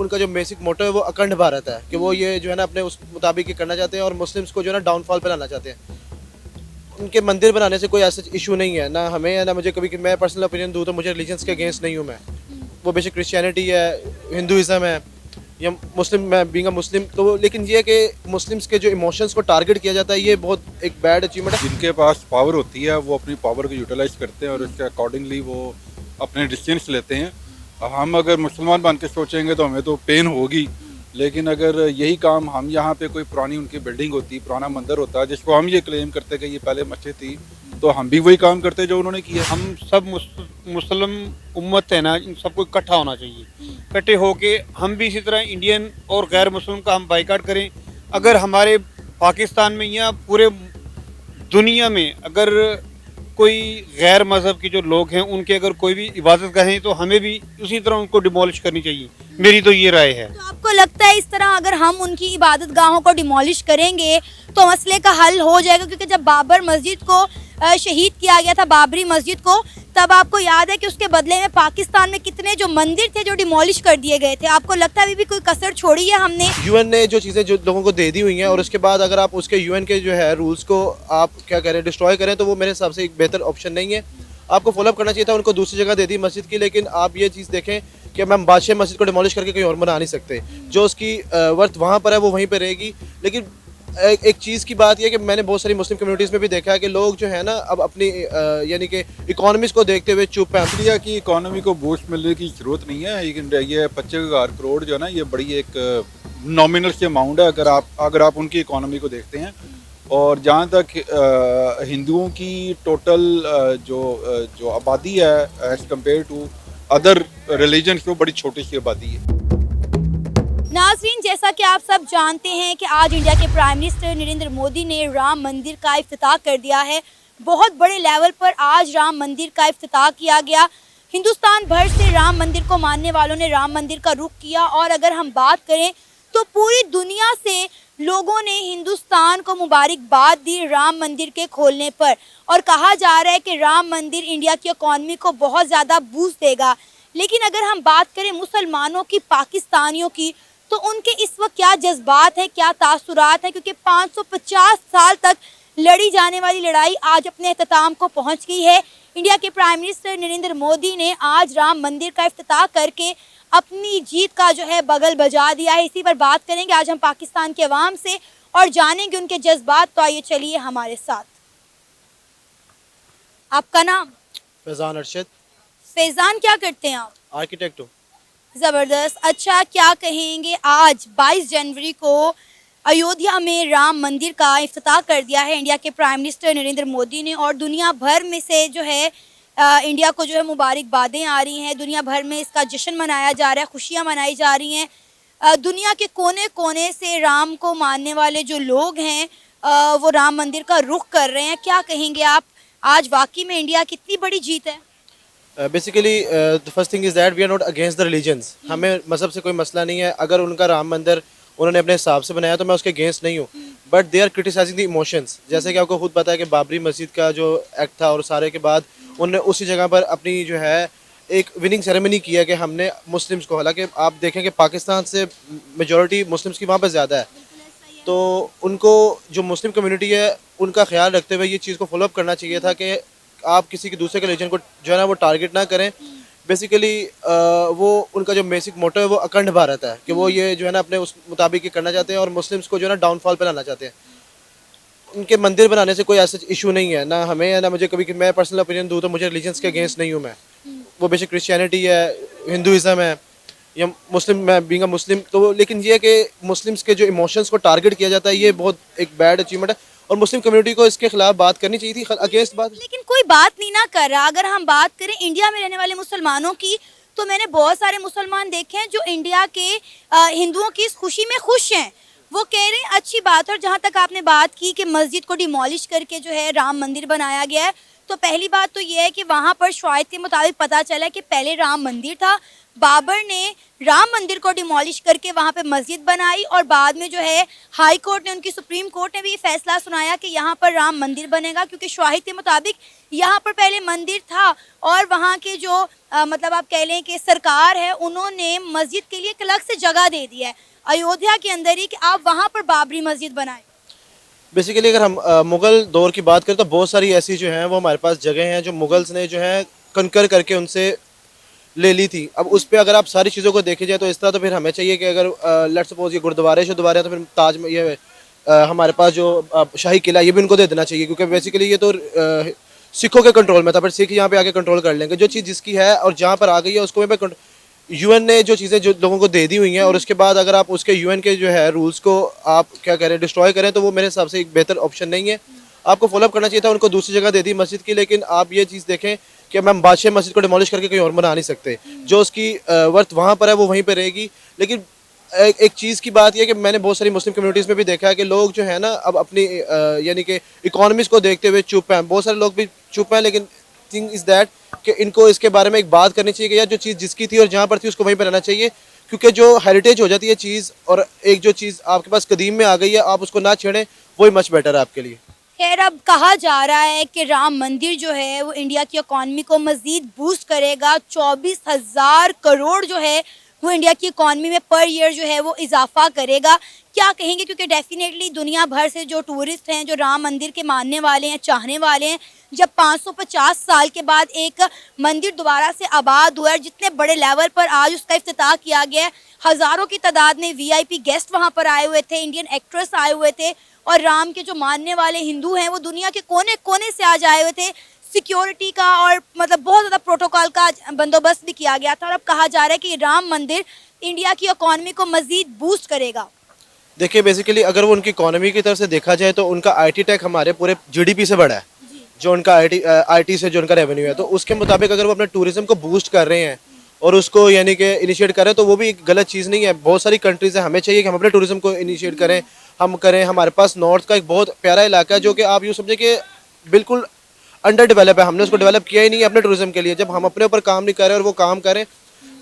उनका जो बेसिक मोटो है वो अखंड भारत है, कि वो ये जो है ना अपने उस मुताबिक ही करना चाहते हैं और मुस्लिम्स को जो है ना डाउनफॉल पे लाना चाहते हैं। उनके मंदिर बनाने से कोई ऐसा इशू नहीं है, ना हमें या ना मुझे। कभी मैं पर्सनल ओपिनियन दूँ तो मुझे रिलीजन्स के अगेंस्ट नहीं हूँ मैं। वो बेशक क्रिश्चियनिटी है, हिंदुज़म है या मुस्लिम, मैं बीइंग अ मुस्लिम, तो लेकिन ये है कि मुस्लिम्स के जो इमोशंस को टारगेट किया जाता है, ये बहुत एक बैड अचीवमेंट है। जिनके पास पावर होती है वो अपनी पावर को यूटिलाइज करते हैं और उसके अकॉर्डिंगली वो अपने डिसीजंस लेते हैं। हम अगर मुसलमान बन के सोचेंगे तो हमें तो पेन होगी, लेकिन अगर यही काम हम यहाँ पे कोई पुरानी उनकी बिल्डिंग होती, पुराना मंदिर होता जिसको हम ये क्लेम करते कि ये पहले मस्जिद थी, तो हम भी वही काम करते जो उन्होंने किया। हम सब मुस्लिम उम्मत है ना, इन सबको इकट्ठा होना चाहिए। इकट्ठे होके हम भी इसी तरह इंडियन और गैर मुस्लिम का हम बाइकाट करें। अगर हमारे पाकिस्तान में या पूरे दुनिया में अगर कोई गैर मज़हब के जो लोग हैं उनके अगर कोई भी इबादत गाहें तो हमें भी उसी तरह उनको डिमोलिश करनी चाहिए। मेरी तो ये राय है। तो आपको लगता है इस तरह अगर हम उनकी इबादत गाहों को डिमोलिश करेंगे तो मसले का हल हो जाएगा? क्योंकि जब बाबर मस्जिद को शहीद किया गया था, बाबरी मस्जिद को, तब आपको याद है कि उसके बदले में पाकिस्तान में कितने जो मंदिर थे जो डिमोलिश कर दिए गए थे। आपको लगता है अभी भी कोई कसर छोड़ी है हमने? यूएन ने जो चीज़ें जो लोगों को दे दी हुई हैं और उसके बाद अगर आप उसके यूएन के जो है रूल्स को आप क्या कह रहे हैं डिस्ट्रॉय करें, तो वो मेरे हिसाब से एक बेहतर ऑप्शन नहीं है। आपको फॉलोअप करना चाहिए था, उनको दूसरी जगह दे दी मस्जिद की, लेकिन आप ये चीज़ देखें कि हम बादशाह मस्जिद को डिमोलिश करके कहीं और बना नहीं सकते। जो उसकी वर्थ वहाँ पर है वो वहीं पर रहेगी। लेकिन एक चीज़ की बात यह है कि मैंने बहुत सारी मुस्लिम कम्युनिटीज़ में भी देखा है कि लोग जो है ना अब अपनी यानी कि इकोनॉमीज़ को देखते हुए चुप हैं। इंडिया की इकोनॉमी को बूस्ट मिलने की ज़रूरत नहीं है। ये 25,000 करोड़ जो है ना, ये बड़ी एक नॉमिनल सी अमाउंट है अगर आप उनकी इकोनॉमी को देखते हैं। और जहाँ तक हिंदुओं की टोटल जो आबादी है as compare to other religions, वो बड़ी छोटी सी आबादी है। नाज़रीन, जैसा कि आप सब जानते हैं कि आज इंडिया के प्राइम मिनिस्टर नरेंद्र मोदी ने राम मंदिर का इफ्तिताह कर दिया है। बहुत बड़े लेवल पर आज राम मंदिर का इफ्तिताह किया गया। हिंदुस्तान भर से राम मंदिर को मानने वालों ने राम मंदिर का रुख किया। और अगर हम बात करें तो पूरी दुनिया से लोगों ने हिंदुस्तान को मुबारकबाद दी राम मंदिर के खोलने पर। और कहा जा रहा है कि राम मंदिर इंडिया की इकॉनमी को बहुत ज़्यादा बूस्ट देगा। लेकिन अगर हम बात करें मुसलमानों की, पाकिस्तानियों की, तो उनके इस वक्त क्या जज्बात हैं, क्या तासुरात हैं? क्योंकि 550 साल तक लड़ी जाने वाली लड़ाई आज अपने अख्ताम को पहुंच गई है। इंडिया के प्राइम मिनिस्टर नरेंद्र मोदी ने आज राम मंदिर का इफ्तिताह करके अपनी जीत का जो है बगल बजा दिया है। इसी पर बात करेंगे आज हम पाकिस्तान के अवाम से और जानेंगे उनके जज्बात। तो आइए चलिए हमारे साथ। आपका नाम? फैज़ान अरशद। फैज़ान, क्या करते हैं आप? आर्किटेक्ट हूँ। ज़बरदस्त। अच्छा, क्या कहेंगे, आज 22 जनवरी को अयोध्या में राम मंदिर का इफ्तिताह कर दिया है इंडिया के प्राइम मिनिस्टर नरेंद्र मोदी ने। और दुनिया भर में से जो है इंडिया को जो है मुबारकबादें आ रही हैं। दुनिया भर में इसका जश्न मनाया जा रहा है, खुशियाँ मनाई जा रही हैं। दुनिया के कोने कोने से राम को मानने वाले जो लोग हैं वो राम मंदिर का रुख कर रहे हैं। क्या कहेंगे आप, आज वाकई में इंडिया की इतनी बड़ी जीत है? Basically the first thing is that we are not against the religions. हमें मज़हब से कोई मसला नहीं है। अगर उनका राम मंदिर उन्होंने अपने हिसाब से बनाया तो मैं उसके अगेंस्ट नहीं हूँ, but they are criticising the emotions. जैसे कि आपको खुद पता है कि बाबरी मस्जिद का जो एक्ट था और सारे के बाद उन्होंने उसी जगह पर अपनी जो है एक विनिंग सेरेमनी किया कि हमने मुस्लिम्स को, हालांकि आप देखें कि पाकिस्तान से मेजॉरिटी मुस्लिम्स की वहाँ पर ज़्यादा है, तो उनको जो मुस्लिम कम्युनिटी है उनका ख्याल रखते हुए ये चीज़ को फॉलोअप करना चाहिए था कि आप किसी के दूसरे के रिलीजन को जो है ना वो टारगेट ना करें। बेसिकली वो उनका जो बेसिक मोटो है वो अखंड भारत है, कि वो ये जो है ना अपने उस मुताबिक ही करना चाहते हैं और मुस्लिम्स को जो है ना डाउनफॉल पे लाना चाहते हैं। उनके मंदिर बनाने से कोई ऐसा इशू नहीं है, ना हमें या ना मुझे। कभी मैं पर्सनल ओपिनियन दूँ तो मुझे रिलीजन्स के अगेंस्ट नहीं हूँ मैं। वो बेशक क्रिश्चियनिटी है, हिंदुज़म है या मुस्लिम, मैं बीइंग अ मुस्लिम, तो लेकिन ये है कि मुस्लिम्स के जो इमोशंस को टारगेट किया जाता है, ये बहुत एक बैड अचीवमेंट है और मुस्लिम कम्युनिटी को इसके खिलाफ बात करनी चाहिए थी, अगेंस्ट बात। लेकिन कोई बात नहीं ना कर रहा। अगर हम बात करें इंडिया में रहने वाले मुसलमानों की, तो मैंने बहुत सारे मुसलमान देखे हैं जो इंडिया के हिंदुओं की इस खुशी में खुश हैं। वो कह रहे हैं अच्छी बात है। और जहाँ तक आपने बात की कि मस्जिद को डिमोलिश करके जो है राम मंदिर बनाया गया है, तो पहली बात तो ये है कि वहाँ पर शवायद के मुताबिक पता चला है कि पहले राम मंदिर था, बाबर ने राम मंदिर को डिमोलिश करके वहाँ पे मस्जिद बनाई और बाद में जो है हाई कोर्ट ने, उनकी सुप्रीम कोर्ट ने भी ये फैसला सुनाया कि यहाँ पर राम मंदिर बनेगा, क्योंकि शवाहिद के मुताबिक यहाँ पर पहले मंदिर था और वहाँ के जो मतलब आप कह लें कि सरकार है, उन्होंने मस्जिद के लिए एक अलग से जगह दे दी है अयोध्या के अंदर ही कि आप वहाँ पर बाबरी मस्जिद बनाएं। बेसिकली अगर हम मुग़ल दौर की बात करें तो बहुत सारी ऐसी जो हैं वो हमारे पास जगह हैं जो मुग़ल्स ने जो है कंकर करके उनसे ले ली थी। अब उस पर अगर आप सारी चीज़ों को देखे जाए तो इस तरह तो फिर हमें चाहिए कि अगर लेट्स सपोज ये गुरुद्वारे शुरुद्वारे हैं तो फिर ताज में ये हमारे पास जो शाही किला ये भी उनको दे देना चाहिए, क्योंकि बेसिकली ये तो सिखों के कंट्रोल में था, फिर सिख यहाँ पे आके कंट्रोल कर लेंगे। जो चीज़ जिसकी है और जहाँ पर आ गई है उसको पे यूएन ने जो चीज़ें जो लोगों को दे दी हुई हैं और उसके बाद अगर आप उसके यूएन के जो है रूल्स को आप क्या करें डिस्ट्रॉय करें तो वो मेरे हिसाब से एक बेहतर ऑप्शन नहीं है। आपको फॉलोअप करना चाहिए था, उनको दूसरी जगह दे दी मस्जिद की, लेकिन आप ये चीज़ देखें कि हम बादशाह मस्जिद को डिमोलिश करके कहीं और बना नहीं सकते। जो उसकी वर्थ वहाँ पर है वो वहीं पर रहेगी। लेकिन एक चीज़ की बात यह कि मैंने बहुत सारी मुस्लिम कम्युनिटीज़ में भी देखा है कि लोग जो है ना अब अपनी यानी कि इकोनॉमीज़ को देखते हुए चुप हैं, बहुत सारे लोग भी चुप हैं। लेकिन थिंग इज़ दैट कि इनको इसके बारे में एक बात करनी चाहिए कि यार जो चीज़ जिसकी थी और जहाँ पर थी उसको वहीं पर रहना चाहिए, क्योंकि जो हेरिटेज हो जाती है चीज़ और एक जो चीज़ आपके पास कदीम में आ गई है आप उसको ना छेड़ें, वही मच बेटर है आपके लिए। खैर, अब कहा जा रहा है कि राम मंदिर जो है वो इंडिया की इकॉनमी को मज़ीद बूस्ट करेगा। 24,000 करोड़ जो है वो इंडिया की इकॉनमी में पर ईयर जो है वो इजाफा करेगा। क्या कहेंगे, क्योंकि डेफिनेटली दुनिया भर से जो टूरिस्ट हैं, जो राम मंदिर के मानने वाले हैं, चाहने वाले हैं, जब 550 साल के बाद एक मंदिर दोबारा से आबाद हुआ है, जितने बड़े लेवल पर आज उसका इफ्तिताह किया गया है, हज़ारों की तादाद में वीआईपी गेस्ट वहाँ पर आए हुए थे, इंडियन एक्ट्रेस आए हुए थे और राम के जो मानने वाले हिंदू हैं वो दुनिया के कोने कोने से आज आए हुए थे। सिक्योरिटी का और मतलब बहुत ज़्यादा प्रोटोकॉल का बंदोबस्त भी किया गया था और अब कहा जा रहा है कि राम मंदिर इंडिया की इकॉनमी को मज़ीद बूस्ट करेगा। देखिए बेसिकली अगर वो उनकी इकोनॉमी की तरफ से देखा जाए तो उनका आईटी टेक हमारे पूरे जीडीपी से बड़ा है, जो उनका आईटी से जो उनका रेवेन्यू है, तो उसके मुताबिक अगर वो अपने टूरिज्म को बूस्ट कर रहे हैं और उसको यानी कि इनिशिएट करें तो वो भी एक गलत चीज़ नहीं है। बहुत सारी कंट्रीज़ है, हमें चाहिए कि हम अपने टूरिज्म को इनिशिएट करें, हम करें। हमारे पास नॉर्थ का एक बहुत प्यारा इलाका है जो कि आप यूँ समझे कि बिल्कुल अंडर डेवलप है, हमने उसको डेवलप किया ही नहीं है अपने टूरिज्म के लिए। जब हम अपने ऊपर काम नहीं कर रहे और वो काम करें,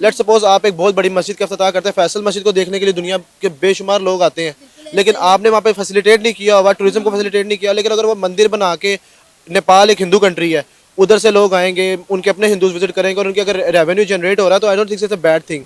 लेट सपोज आप एक बहुत बड़ी मस्जिद का इफ्तिताह करते हैं, फैसल मस्जिद को देखने के लिए दुनिया के बेशुमार लोग आते हैं, लेकिन आपने वहाँ पे फैसिलिटेट नहीं किया हुआ, टूरिज्म को फैसिलिटेट नहीं किया। लेकिन अगर वो मंदिर बना के, नेपाल एक हिंदू कंट्री है, उधर से लोग आएंगे, उनके अपने हिंदूज विजिट करेंगे और उनके अगर रेवेन्यू जनरेट हो रहा है तो I don't think it's a bad thing.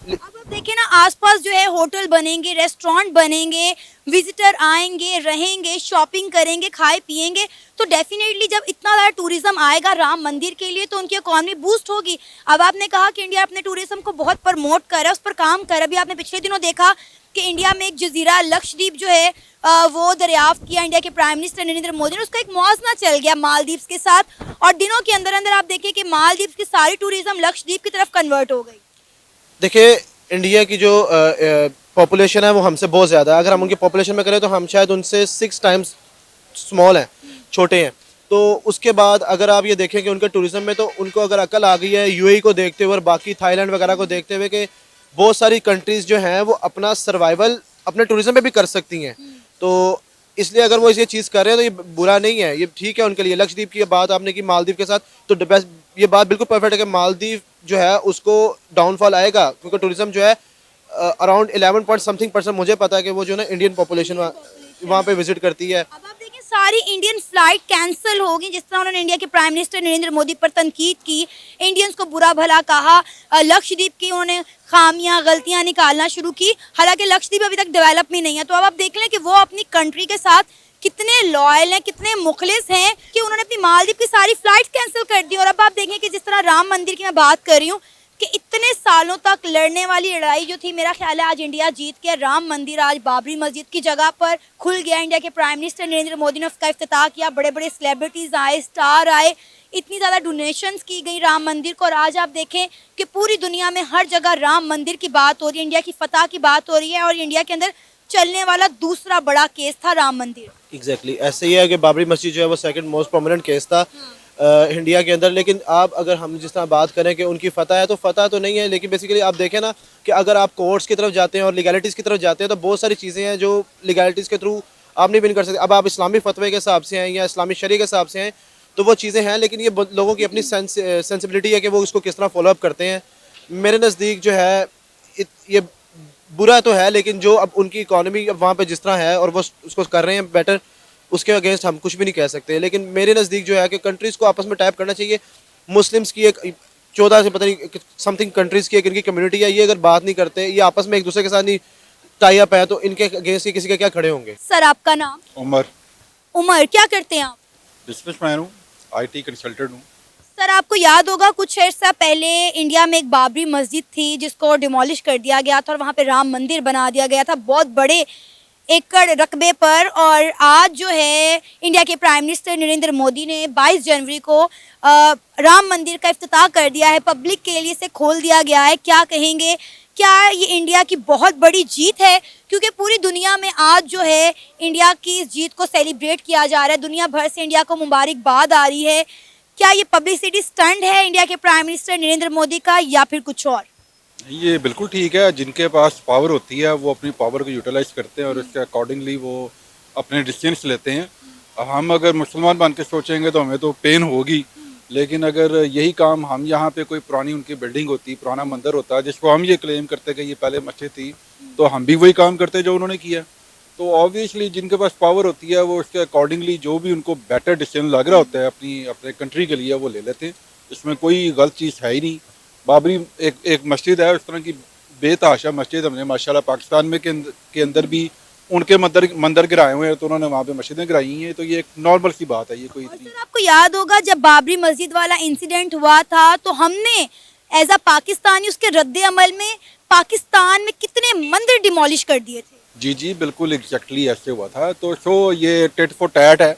अब आप देखिए ना, आसपास जो है होटल बनेंगे, रेस्टोरेंट बनेंगे, विजिटर आएंगे, रहेंगे, शॉपिंग करेंगे, खाए पिएंगे, तो डेफिनेटली जब इतना ज़्यादा टूरिज्म आएगा राम मंदिर के लिए तो उनकी इकॉनमी बूस्ट होगी। अब आपने कहा कि इंडिया अपने टूरिज्म को बहुत प्रमोट कर रहा है, उस पर काम कर रहा है। अभी आपने पिछले दिनों देखा कि इंडिया में एक जजीरा लक्षद्वीप जो है वो दरियाफ्त किया इंडिया के प्राइम मिनिस्टर नरेंद्र मोदी ने, उसका एक मौजना चल गया मालदीव्स के साथ और दिनों के अंदर अंदर आप देखिए कि मालदीव्स की सारी टूरिज्म लक्षद्वीप की तरफ कन्वर्ट हो गई। देखिए इंडिया की जो पॉपुलेशन है वो हमसे बहुत ज़्यादा है। अगर हम उनकी पॉपुलेशन में करें तो हम शायद उनसे 6 टाइम्स स्मॉल हैं, छोटे हैं। तो उसके बाद अगर आप ये देखें कि उनके टूरिज्म में तो उनको अगर अकल आ गई है यूएई को देखते हुए और बाकी थाईलैंड वगैरह को देखते हुए कि बहुत सारी कंट्रीज़ जो हैं वो अपना सर्वाइवल अपने टूरिज्म में भी कर सकती हैं, तो इसलिए अगर वो ये चीज़ कर रहे हैं तो ये बुरा नहीं है, ये ठीक है उनके लिए। लक्षद्वीप की बात आपने की मालदीव के साथ, तो ये बात बिल्कुल परफेक्ट है कि मालदीव जो है उसको डाउनफॉल आएगा, क्योंकि टूरिज्म जो है अराउंड 11% मुझे पता है कि वो जो ना इंडियन पॉपुलेशन वहाँ पे विजिट करती है। अब आप देखिए सारी इंडियन फ्लाइट कैंसिल होगी, जिस तरह उन्होंने इंडिया के प्राइम मिनिस्टर नरेंद्र मोदी पर तनकीद की, इंडियंस को बुरा भला कहा, लक्षद्वीप की उन्होंने खामियां गलतियां निकालना शुरू की। हालांकि लक्षद्वीप अभी तक डेवलप ही नहीं है। तो अब आप देख लें कि वो अपनी कंट्री के साथ कितने लॉयल हैं, कितने मुखलिस हैं कि उन्होंने अपनी मालदीव की सारी फ्लाइट्स कैंसिल कर दी। और अब आप देखें कि जिस तरह राम मंदिर की मैं बात कर रही हूँ कि इतने सालों तक लड़ने वाली लड़ाई जो थी, मेरा ख्याल है आज इंडिया जीत के राम मंदिर आज बाबरी मस्जिद की जगह पर खुल गया। इंडिया के प्राइम मिनिस्टर नरेंद्र मोदी ने उसका इफ्तिताह किया, बड़े बड़े सेलिब्रिटीज़ आए, स्टार आए, इतनी ज़्यादा डोनेशंस की गई राम मंदिर को और आज आप देखें कि पूरी दुनिया में हर जगह राम मंदिर की बात हो रही है, इंडिया की फतह की बात हो रही है और इंडिया के अंदर चलने वाला दूसरा बड़ा केस था राम मंदिर। एग्जैक्टली ऐसे ही है कि बाबरी मस्जिद जो है वो सेकंड मोस्ट प्रोमिनेंट केस था इंडिया के अंदर। लेकिन आप अगर हम जिस तरह बात करें कि उनकी फतह है तो फतह तो नहीं है, लेकिन बेसिकली आप देखें ना कि अगर आप कोर्ट्स की तरफ जाते हैं और लीगैलिटीज़ की तरफ जाते हैं तो बहुत सारी चीज़ें हैं जो लीगैलिटीज़ के थ्रू आप नहीं विन कर सकते। अब आप इस्लामी फतवे के हिसाब से हैं या इस्लामी शरी के हिसाब से हैं तो वो चीज़ें हैं, लेकिन ये लोगों की अपनी सेंसिबिलिटी है कि वो उसको किस तरह फॉलोअप करते हैं। मेरे नज़दीक जो है ये बुरा तो है, लेकिन जो अब उनकी इकॉनमी अब वहाँ पे जिस तरह है और वो उसको कर रहे हैं बेटर, उसके अगेंस्ट हम कुछ भी नहीं कह सकते। लेकिन मेरे नज़दीक जो है कि कंट्रीज़ को आपस में टाइप करना चाहिए। मुस्लिम्स की एक 14 से पता नहीं समथिंग कंट्रीज़ की एक इनकी कम्युनिटी है, ये अगर बात नहीं करते, ये आपस में एक दूसरे के साथ नहीं टाई अप है, तो इनके अगेंस्ट किसी के क्या खड़े होंगे। सर आपका नाम? उमर उमर, क्या करते हैं आप? बिजनेसमैन हूँ, IT कंसल्टेंट हूँ। सर आपको याद होगा कुछ अर्सा पहले इंडिया में एक बाबरी मस्जिद थी जिसको डिमोलिश कर दिया गया था और वहाँ पे राम मंदिर बना दिया गया था बहुत बड़े एकड़ रकबे पर। और आज जो है इंडिया के प्राइम मिनिस्टर नरेंद्र मोदी ने 22 जनवरी को राम मंदिर का इफ्तिताह कर दिया है, पब्लिक के लिए इसे खोल दिया गया है। क्या कहेंगे, क्या ये इंडिया की बहुत बड़ी जीत है? क्योंकि पूरी दुनिया में आज जो है इंडिया की इस जीत को सेलिब्रेट किया जा रहा है, दुनिया भर से इंडिया को मुबारकबाद आ रही है। क्या ये पब्लिसिटी स्टंट है इंडिया के प्राइम मिनिस्टर नरेंद्र मोदी का या फिर कुछ और? ये बिल्कुल ठीक है, जिनके पास पावर होती है वो अपनी पावर को यूटिलाइज करते हैं और उसके अकॉर्डिंगली वो अपने डिसीजंस लेते हैं। हम अगर मुसलमान बन के सोचेंगे तो हमें तो पेन होगी, लेकिन अगर यही काम हम यहाँ पे कोई पुरानी उनकी बिल्डिंग होती, पुराना मंदिर होता जिसको हम ये क्लेम करते कि ये पहले मस्जिद थी, तो हम भी वही काम करते जो उन्होंने किया। तो ऑब्वियसली जिनके पास पावर होती है वो उसके अकॉर्डिंगली जो भी उनको बेटर डिसीजन लग रहा होता है अपने कंट्री के लिए वो ले लेते हैं। इसमें कोई गलत चीज़ है ही नहीं। बाबरी एक मस्जिद है, उस तरह की बेतहाशा मस्जिद हमने माशाल्लाह पाकिस्तान में के अंदर भी उनके मंदिर गिराए हुए हैं, तो उन्होंने वहाँ पे मस्जिदें गिराई हैं, तो ये एक नॉर्मल सी बात है। ये कोई और सर आपको याद होगा जब बाबरी मस्जिद वाला इंसिडेंट हुआ था तो हमने एज अ पाकिस्तानी उसके रद्द अमल में पाकिस्तान में कितने मंदिर डिमोलिश कर दिए थे। जी बिल्कुल एग्जैक्टली ऐसे हुआ था। तो ये टेट फॉर टैट है।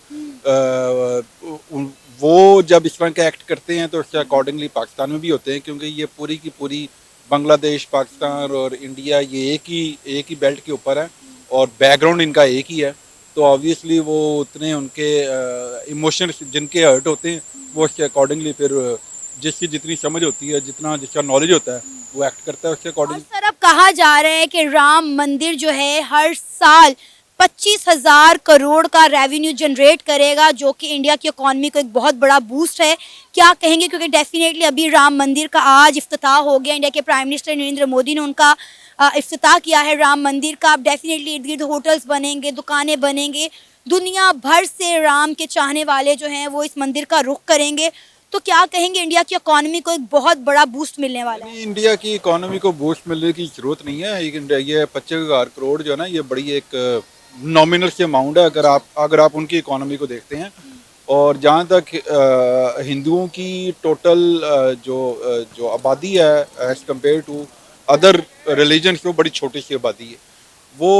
वो जब इस तरह के एक्ट करते हैं तो उसके अकॉर्डिंगली पाकिस्तान में भी होते हैं, क्योंकि ये पूरी की पूरी बांग्लादेश, पाकिस्तान और इंडिया ये एक ही बेल्ट के ऊपर है और बैकग्राउंड इनका एक ही है। तो ऑब्वियसली वो उतने उनके इमोशंस जिनके हर्ट होते हैं वो उसके अकॉर्डिंगली फिर जिसकी जितनी समझ होती है, जिसका नॉलेज होता है वो एक्ट करता है उसके और अकॉर्डिंग। सर अब कहा जा रहा है कि राम मंदिर जो है हर साल 25,000 करोड़ का रेवेन्यू जनरेट करेगा, जो कि इंडिया की इकॉनमी को एक बहुत बड़ा बूस्ट है। क्या कहेंगे, क्योंकि डेफिनेटली अभी राम मंदिर का आज इफ्तिताह हो गया, इंडिया के प्राइम मिनिस्टर नरेंद्र मोदी ने उनका इफ्तिताह किया है राम मंदिर का। अब डेफिनेटली इर्द गिर्द होटल्स बनेंगे, दुकानें बनेंगे, दुनिया भर से राम के चाहने वाले जो हैं वो इस मंदिर का रुख करेंगे। तो क्या कहेंगे, इंडिया की इकॉनमी को एक बहुत बड़ा बूस्ट मिलने वाला है? इंडिया की इकोनॉमी को बूस्ट मिलने की जरूरत नहीं है। ये 25,000 करोड़ जो है ना, ये बड़ी एक नॉमिनल सी अमाउंट है अगर आप उनकी इकोनॉमी को देखते हैं। और जहाँ तक हिंदुओं की टोटल जो आबादी है as compare to other religions, वो बड़ी छोटी सी आबादी है। वो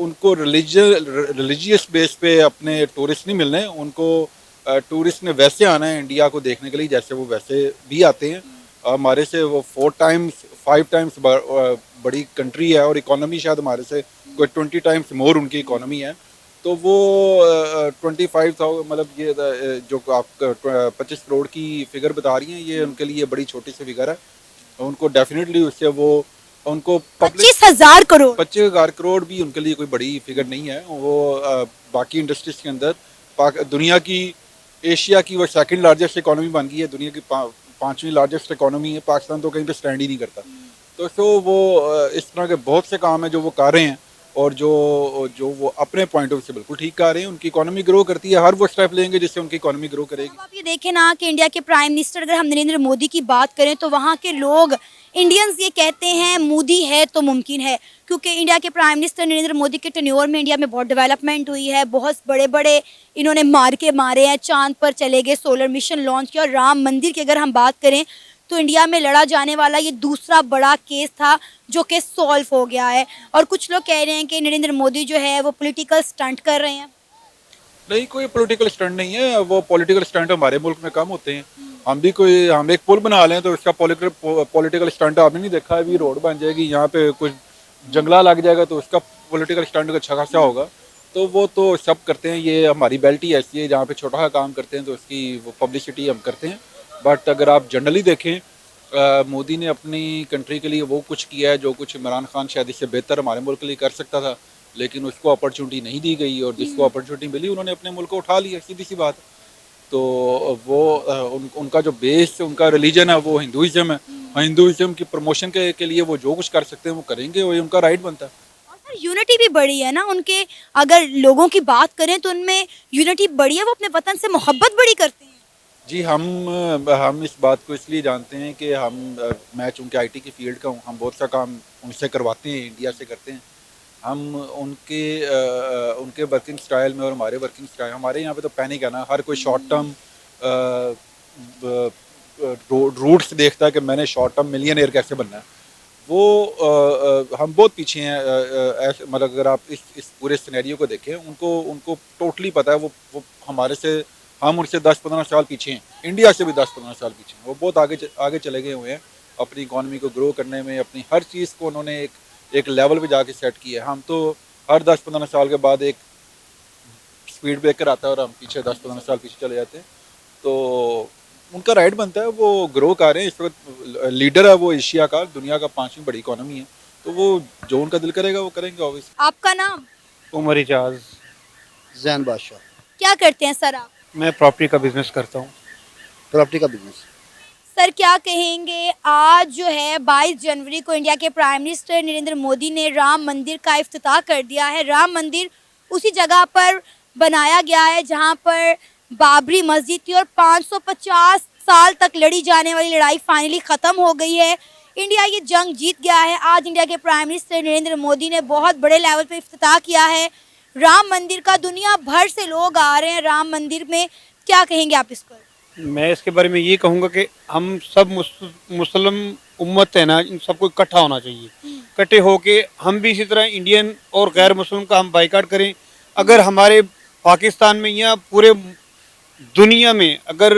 उनको रिलीजियस बेस पे अपने टूरिस्ट नहीं मिलने, उनको टूरिस्ट ने वैसे आना है इंडिया को देखने के लिए जैसे वो वैसे भी आते हैं। हमारे से वो 4 टाइम्स 5 टाइम्स बड़ी कंट्री है और इकोनॉमी शायद हमारे से कोई 20 टाइम्स मोर उनकी इकोनॉमी है। तो वो 25,000 मतलब ये जो आप 25 करोड़ की फिगर बता रही हैं, ये उनके लिए बड़ी छोटी सी फिगर है। उनको डेफिनेटली उससे वो उनको 25,000 करोड़ 25,000 करोड़ भी उनके लिए कोई बड़ी फिगर नहीं है। वो बाकी इंडस्ट्रीज के अंदर दुनिया की एशिया की वो सेकंड लार्जेस्ट इकोनॉमी बन गई है, दुनिया की 5वीं लार्जेस्ट इकोनॉमी है। पाकिस्तान तो कहीं पे स्टैंड ही नहीं करता। तो वो इस तरह के बहुत से काम है जो वो कर रहे हैं और जो वो अपने पॉइंट ऑफ व्यू से बिल्कुल ठीक कर रहे हैं। उनकी इकोनॉमी ग्रो करती है, हर वो स्टेप लेंगे जिससे उनकी इकोनॉमी ग्रो करेगी। अब आप ये देखें ना कि इंडिया के प्राइम मिनिस्टर, अगर हम नरेंद्र मोदी की बात करें तो वहाँ के लोग इंडियंस ये कहते हैं मोदी है तो मुमकिन है, क्योंकि इंडिया के प्राइम मिनिस्टर नरेंद्र मोदी के टेन्योर में इंडिया में बहुत डेवलपमेंट हुई है, बहुत बड़े बड़े इन्होंने मारे हैं, चांद पर चले गए, सोलर मिशन लॉन्च किया। और राम मंदिर की अगर हम बात करें तो इंडिया में लड़ा जाने वाला ये दूसरा बड़ा केस था जो केस सॉल्व हो गया है। और कुछ लोग कह रहे हैं कि नरेंद्र मोदी जो है वो पॉलिटिकल स्टंट कर रहे हैं। नहीं, कोई पॉलिटिकल स्टंट नहीं है। वो पॉलिटिकल स्टंट हमारे मुल्क में कम होते हैं। हम एक पुल बना लें तो उसका पॉलिटिकल स्टंट आपने नहीं देखा। अभी रोड बन जाएगी, यहाँ पे कुछ जंगला लग जाएगा तो उसका पॉलिटिकल स्टंट अच्छा खासा होगा। तो वो तो सब करते हैं। ये हमारी बेल्ट ही ऐसी है, जहाँ पे छोटा सा काम करते हैं तो उसकी वो पब्लिसिटी हम करते हैं। बट अगर आप जनरली देखें, मोदी ने अपनी कंट्री के लिए वो कुछ किया है जो कुछ इमरान खान शायद इससे बेहतर हमारे मुल्क के लिए कर सकता था, लेकिन उसको अपॉर्चुनिटी नहीं दी गई और जिसको अपॉर्चुनिटी मिली उन्होंने अपने मुल्क को उठा लिया। सीधी सी बात है। तो वो उनका जो बेस उनका रिलीजन है वो हिंदुइज्म है। हिंदुइज्म की प्रमोशन के लिए वो जो कुछ कर सकते हैं वो करेंगे, वही उनका राइट बनता है। और सर यूनिटी भी बड़ी है ना उनके, अगर लोगों की बात करें तो उनमें यूनिटी बड़ी है, वो अपने वतन से मोहब्बत बड़ी करते हैं। जी, हम इस बात को इसलिए जानते हैं कि मैं चूँकि आईटी की फील्ड का हूँ, हम बहुत सा काम उनसे करवाते हैं, इंडिया से करते हैं। हम उनके वर्किंग स्टाइल में और हमारे वर्किंग स्टाइल, हमारे यहाँ पे तो पैनिक है ना, हर कोई शॉर्ट टर्म रूट्स देखता है कि मैंने शॉर्ट टर्म मिलियनेयर कैसे बनना है। हम बहुत पीछे हैं। ऐसे मतलब अगर आप इस पूरे सिनेरियो को देखें, उनको टोटली पता है। वो हम उनसे 10-15 साल पीछे हैं, इंडिया से भी 10-15 साल पीछे हैं। वो बहुत आगे चले गए हुए हैं अपनी इकॉनमी को ग्रो करने में, अपनी हर चीज़ को उन्होंने एक लेवल पे जाके सेट किया है। हम तो हर 10-15 साल के बाद एक स्पीड ब्रेकर आता है और हम पीछे 10-15 साल पीछे चले जाते हैं। तो उनका राइट बनता है, वो ग्रो कर रहे हैं। इस वक्त लीडर है वो एशिया का, दुनिया का 5वीं बड़ी इकॉनमी है। तो वो जो उनका दिल करेगा वो करेंगे ऑब्वियसली। आपका नाम? उमर इजाज। जैन बादशाह। क्या करते हैं सर आप? मैं प्रॉपर्टी का बिजनेस करता हूँ। प्रॉपर्टी का बिजनेस। सर क्या कहेंगे, आज जो है 22 जनवरी को इंडिया के प्राइम मिनिस्टर नरेंद्र मोदी ने राम मंदिर का इफ्तिताह कर दिया है। राम मंदिर उसी जगह पर बनाया गया है जहां पर बाबरी मस्जिद थी और 550 साल तक लड़ी जाने वाली लड़ाई फाइनली ख़त्म हो गई है। इंडिया ये जंग जीत गया है। आज इंडिया के प्राइम मिनिस्टर नरेंद्र मोदी ने बहुत बड़े लेवल पर इफ्तिताह किया है राम मंदिर का। दुनिया भर से लोग आ रहे हैं राम मंदिर में, क्या कहेंगे आप इस पर? मैं इसके बारे में ये कहूँगा कि हम सब मुस्लिम उम्मत है ना, इन सबको इकट्ठा होना चाहिए। इकट्ठे होके हम भी इसी तरह इंडियन और गैर मुस्लिम का हम बाइकाट करें। अगर हमारे पाकिस्तान में या पूरे दुनिया में अगर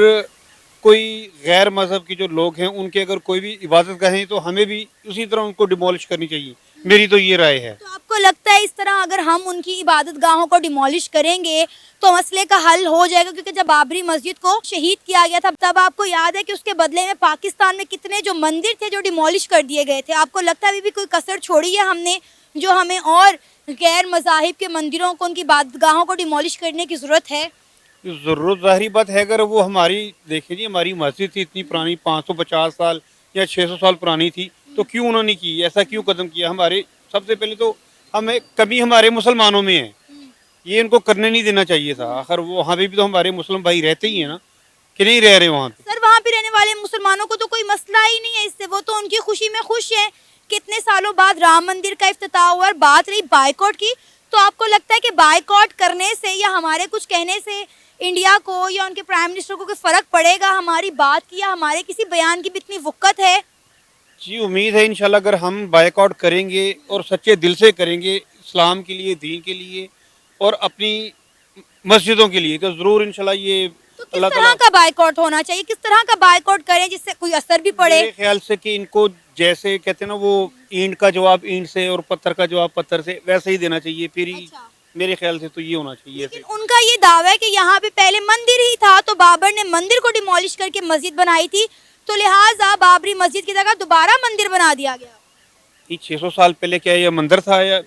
कोई गैर मज़हब के जो लोग हैं उनके अगर कोई भी इबादत गाहें तो हमें भी उसी तरह उनको डिमोलिश करनी चाहिए। मेरी तो ये राय है। तो आपको लगता है इस तरह अगर हम उनकी इबादत गाहों को डिमोलिश करेंगे तो मसले का हल हो जाएगा? क्योंकि जब बाबरी मस्जिद को शहीद किया गया था तब आपको याद है कि उसके बदले में पाकिस्तान में कितने जो मंदिर थे जो डिमोलिश कर दिए गए थे। आपको लगता है अभी भी कोई कसर छोड़ी है हमने, जो हमें और गैर मज़ाहिब के मंदिरों को, उनकी इबादत गाहों को डिमोलिश करने की ज़रूरत है? ज़रूरत ज़ाहिर बात है। अगर वो हमारी देखिए जी, हमारी मस्जिद थी इतनी पुरानी, 550 साल या 600 साल पुरानी थी, तो क्यों उन्होंने की, ऐसा क्यों कदम किया? हमारे सबसे पहले तो हमें कभी हमारे मुसलमानों में है, ये इनको करने नहीं देना चाहिए था। आखिर वो वहाँ पे भी तो हमारे मुस्लिम भाई रहते ही हैं ना, कि नहीं रह रहे वहाँ पे? सर वहाँ पे रहने वाले मुसलमानों को तो कोई मसला ही नहीं है इससे, वो तो उनकी खुशी में खुश है। कितने सालों बाद राम मंदिर का इफ्तिताह हुआ। और बात रही बायकॉट की, तो आपको लगता है कि बायकॉट करने से या हमारे कुछ कहने से इंडिया को या उनके प्राइम मिनिस्टर को कोई फ़र्क पड़ेगा? हमारी बात की या हमारे किसी बयान की भी इतनी वक़्त है? जी, उम्मीद है इंशाल्लाह अगर हम बायकॉट करेंगे और सच्चे दिल से करेंगे इस्लाम के लिए, दीन के लिए और अपनी मस्जिदों के लिए, तो ज़रूर इंशाल्लाह ये तो किस तरह का बायकॉट होना चाहिए? किस तरह का बायकॉट करें जिससे कोई असर भी पड़े? मेरे ख्याल से कि इनको जैसे कहते हैं ना, वो ईंट का जवाब ईंट से और पत्थर का जवाब पत्थर से, वैसे ही देना चाहिए। फिर ही अच्छा। मेरे ख्याल से तो ये होना चाहिए। लेकिन उनका ये दावा है कि यहाँ पे पहले मंदिर ही था, तो बाबर ने मंदिर को डिमोलिश करके मस्जिद बनाई थी, तो लिहाजा बाबरी मस्जिद की जगह दोबारा मंदिर बना दिया गया। ये 600 साल पहले क्या ये मंदिर था, या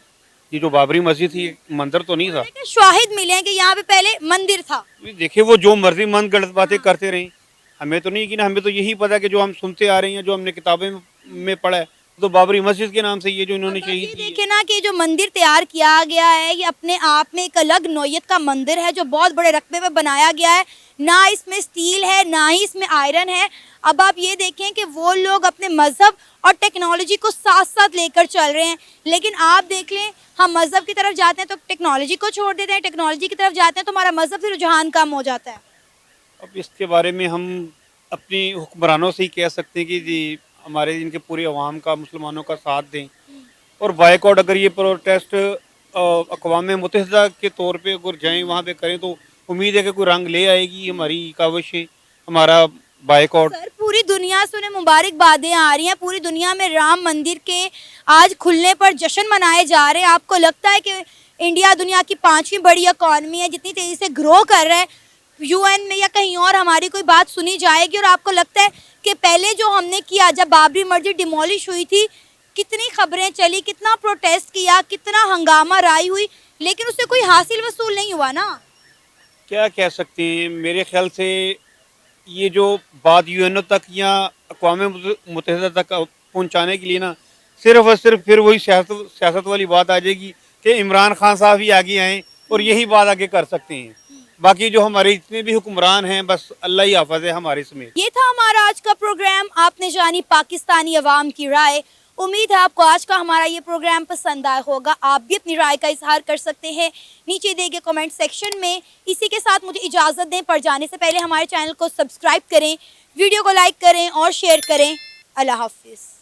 ये जो बाबरी मस्जिद थी मंदिर तो नहीं था? लेकिन शाहिद मिले हैं कि यहाँ पे पहले मंदिर था। देखिए, वो जो मर्जी मन गलत बातें करते रहे, हमें तो नहीं कि ना, हमें तो यही पता है कि जो हम सुनते आ रहे हैं, जो हमने किताबें में पढ़ा है, तो बाबरी मस्जिद के नाम से ये जो इन्होंने शहीद की है। देखे ना कि जो मंदिर तैयार किया गया है ये अपने आप में एक अलग नौयत का मंदिर है जो बहुत बड़े रकबे पे बनाया गया है। ना इसमें स्टील है ना ही इसमें आयरन है। अब आप ये देखें कि वो लोग अपने मज़हब और टेक्नोलॉजी को साथ साथ लेकर चल रहे हैं, लेकिन आप देख लें हम मज़हब की तरफ जाते हैं तो टेक्नोलॉजी को छोड़ देते हैं, टेक्नोलॉजी की तरफ जाते हैं तो हमारा मज़हब से रुझान कम हो जाता है। अब इसके बारे में हम अपनी हुक्मरानों से ही कह सकते हैं कि जी हमारे इनके पूरे अवाम का, मुसलमानों का साथ दें और बायकॉट, अगर ये प्रोटेस्ट अक़वाम मुत्तहिदा के तौर पे अगर जाएं वहाँ पे करें तो उम्मीद है कि कोई रंग ले आएगी हमारी काविश, हमारा बायकॉट। सर पूरी दुनिया से उन्हें मुबारकबादें आ रही हैं, पूरी दुनिया में राम मंदिर के आज खुलने पर जश्न मनाए जा रहे हैं। आपको लगता है कि इंडिया दुनिया की 5वीं बड़ी इकॉनमी है, जितनी तेज़ी से ग्रो कर रहा है, यूएन में या कहीं और हमारी कोई बात सुनी जाएगी? और आपको लगता है कि पहले जो हमने किया जब बाबरी मस्जिद डिमोलिश हुई थी, कितनी खबरें चली, कितना प्रोटेस्ट किया, कितना हंगामा राई हुई, लेकिन उससे कोई हासिल वसूल नहीं हुआ ना? क्या कह सकते हैं, मेरे ख्याल से ये जो बात यूएनओ तक या अक़वाम मुत्तहिदा तक पहुंचाने के लिए ना सिर्फ और सिर्फ फिर वही सियासत वाली बात आ जाएगी कि इमरान खान साहब ही आगे आएँ और यही बात आगे कर सकते हैं। बाकी जो हमारे जितने भी हुक्मरान हैं बस अल्लाह ही हाफ़िज़ है हमारे समेत। ये था हमारा आज का प्रोग्राम। आपने जानी पाकिस्तानी अवाम की राय। उम्मीद है आपको आज का हमारा ये प्रोग्राम पसंद आया होगा। आप भी अपनी राय का इजहार कर सकते हैं नीचे दिए गए कमेंट सेक्शन में। इसी के साथ मुझे इजाज़त दें, पर जाने से पहले हमारे चैनल को सब्सक्राइब करें, वीडियो को लाइक करें और शेयर करें। अल्लाह हाफिज़।